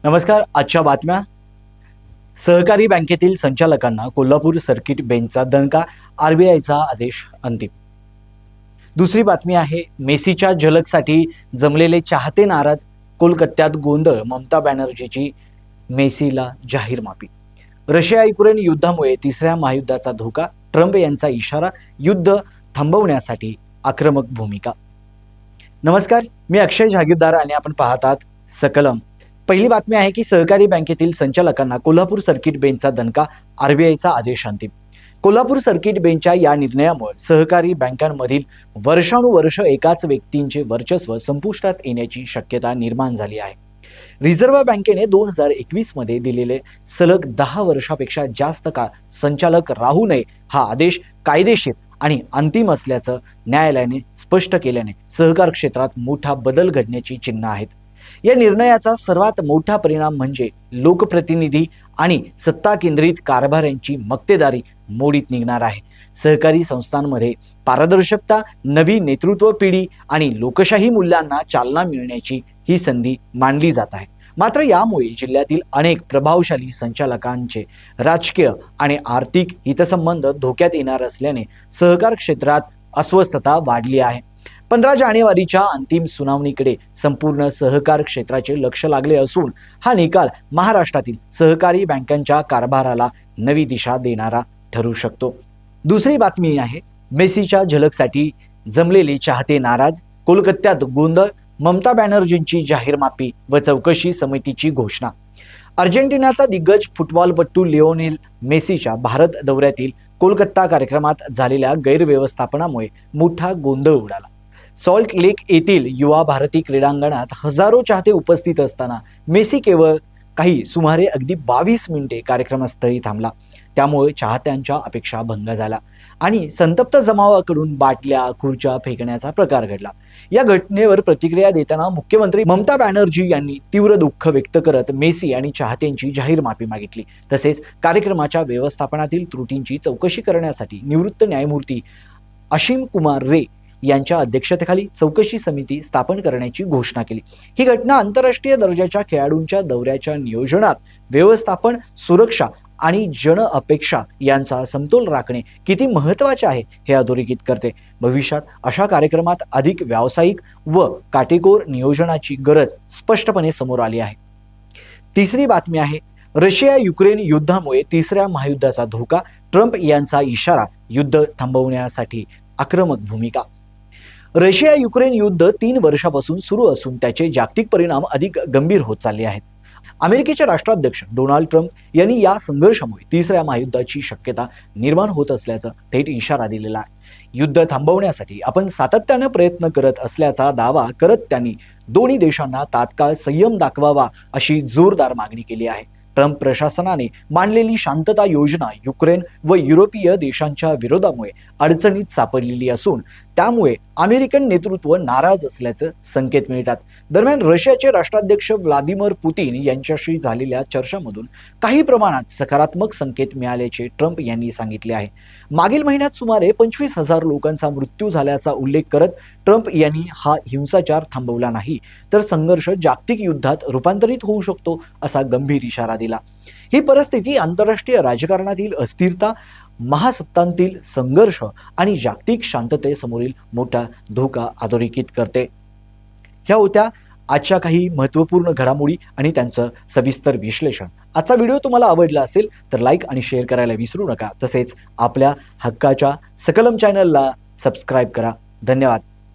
नमस्कार. आजच्या बातम्या. सहकारी बँकेतील संचालकांना कोल्हापूर सर्किट बेंचचा दणका, आरबीआयचा आदेश अंतिम. दुसरी बातमी आहे, मेसीच्या झलकसाठी जमलेले चाहते नाराज, कोलकात्यात गोंधळ, ममता बॅनर्जीची मेसीला जाहीर माफी. रशिया युक्रेन युद्धामुळे तिसऱ्या महायुद्धाचा धोका, ट्रम्प यांचा इशारा, युद्ध थांबवण्यासाठी आक्रमक भूमिका. नमस्कार, मी अक्षय जागीरदार आणि आपण पाहतात सकलम. पहिली बातमी आहे की सहकारी बँकेतील संचालकांना कोल्हापूर सर्किट बेंचचा दणका, आरबीआयचा आदेश अंतिम. कोल्हापूर सर्किट बेंचच्या या निर्णयामुळे सहकारी बँकांमधील वर्षानुवर्ष एकाच व्यक्तींचे वर्चस्व संपुष्टात येण्याची शक्यता निर्माण झाली आहे. रिझर्व्ह बँकेने 2021 मध्ये दिलेले सलग 10 वर्षापेक्षा जास्त काळ संचालक राहू नये हा आदेश कायदेशीर आणि अंतिम असल्याचं न्यायालयाने स्पष्ट केल्याने सहकार क्षेत्रात मोठा बदल घडण्याची चिन्ह आहेत. या निर्णयाचा सर्वात मोठा परिणाम म्हणजे लोकप्रतिनिधी आणि सत्ता केंद्रित कारभाऱ्यांची मक्तेदारी मोडीत निघणार आहे. सहकारी संस्थांमध्ये पारदर्शकता, नवी नेतृत्व पिढी आणि लोकशाही मूल्यांना चालना मिळण्याची ही संधी मानली जात आहे. मात्र यामुळे जिल्ह्यातील अनेक प्रभावशाली संचालकांचे राजकीय आणि आर्थिक हितसंबंध धोक्यात येणार असल्याने सहकार क्षेत्रात अस्वस्थता वाढली आहे. 15 जानेवारीच्या अंतिम सुनावणीकडे संपूर्ण सहकार क्षेत्राचे लक्ष लागले असून हा निकाल महाराष्ट्रातील सहकारी बँकांच्या कारभाराला नवी दिशा देणारा ठरू शकतो. दुसरी बातमी आहे, मेसीच्या झलकसाठी जमलेले चाहते नाराज, कोलकात्यात गोंधळ, ममता बॅनर्जींची जाहीर माफी व चौकशी समितीची घोषणा. अर्जेंटिनाचा दिग्गज फुटबॉलपटू लिओनेल मेसीच्या भारत दौऱ्यातील कोलकाता कार्यक्रमात झालेल्या गैरव्यवस्थापनामुळे मोठा गोंधळ उडाला. सॉल्ट लेक येथील युवा भारती क्रीडांगणात हजारो चाहते उपस्थित असताना मेसी केवळ सुमारे अगदी 22 मिनिटे कार्यक्रमस्थळी थांबला. त्यामुळे चाहत्यांच्या अपेक्षा भंग झाला आणि संतप्त जमावाकडून बाटल्या, खुर्च्या फेकण्याचा प्रकार घडला. या घटनेवर प्रतिक्रिया देताना मुख्यमंत्री ममता बॅनर्जी यांनी तीव्र दुःख व्यक्त करत मेसी आणि चाहत्यांची जाहीर माफी मागितली. तसेच कार्यक्रमाच्या व्यवस्थापनातील त्रुटींची चौकशी करण्यासाठी निवृत्त न्यायमूर्ती असीम कुमार रे यांच्या अध्यक्षतेखाली चौकशी समिती स्थापन करण्याची घोषणा केली. ही घटना आंतरराष्ट्रीय दर्जाच्या खेळाडूंच्या दौऱ्याच्या नियोजनात व्यवस्थापन, सुरक्षा आणि जन अपेक्षा यांचा समतोल राखणे किती महत्त्वाचे आहे हे अधोरेखित करते. भविष्यात अशा कार्यक्रमात अधिक व्यावसायिक व काटेकोर नियोजनाची गरज स्पष्टपणे समोर आली आहे. तिसरी बातमी आहे, रशिया युक्रेन युद्धामुळे तिसऱ्या महायुद्धाचा धोका, ट्रम्प यांचा इशारा, युद्ध थांबवण्यासाठी आक्रमक भूमिका. रशिया युक्रेन युद्ध 3 वर्षापासून सुरू असून त्याचे जागतिक परिणाम अधिक गंभीर होत चालले आहेत. अमेरिकेचे राष्ट्राध्यक्ष डोनाल्ड ट्रम्प यांनी या संघर्षामुळे तिसऱ्या महायुद्धाची शक्यता निर्माण होत असल्याचा थेट इशारा दिलेला आहे. युद्ध थांबवण्यासाठी आपण सातत्याने प्रयत्न करत असल्याचा दावा करत त्यांनी दोन्ही देशांना तात्काळ संयम दाखवावा अशी जोरदार मागणी केली आहे. ट्रम्प प्रशासनाने मांडलेली शांतता योजना युक्रेन व युरोपीय देशांच्या विरोधामुळे अडचणीत सापडलेली असून त्यामुळे अमेरिकन नेतृत्व नाराज असल्याचे संकेत मिळतात. दरम्यान रशियाचे राष्ट्राध्यक्ष व्लादिमीर पुतिन यांच्याशी झालेल्या चर्चांमधून काही प्रमाणात सकारात्मक संकेत मिळाल्याचे ट्रम्प यांनी सांगितले आहे. मागील महिन्यात सुमारे 25,000 लोकांचा मृत्यू झाल्याचा उल्लेख करत ट्रम्प यांनी हा हिंसाचार थांबवला नाही तर संघर्ष जागतिक युद्धात रूपांतरित होऊ शकतो असा गंभीर इशारा दिला. ही परिस्थिती आंतरराष्ट्रीय राजकारणातील अस्थिरता, महासत्तांतील संघर्ष आणि जागतिक शांततेसमोरील मोठा धोका अधोरेखित करते. ह्या होत्या आजच्या काही महत्त्वपूर्ण घडामोडी आणि त्यांचं सविस्तर विश्लेषण. आजचा व्हिडिओ तुम्हाला आवडला असेल तर लाईक आणि शेअर करायला विसरू नका. तसेच आपल्या हक्काच्या सकलम चॅनलला सबस्क्राईब करा. धन्यवाद.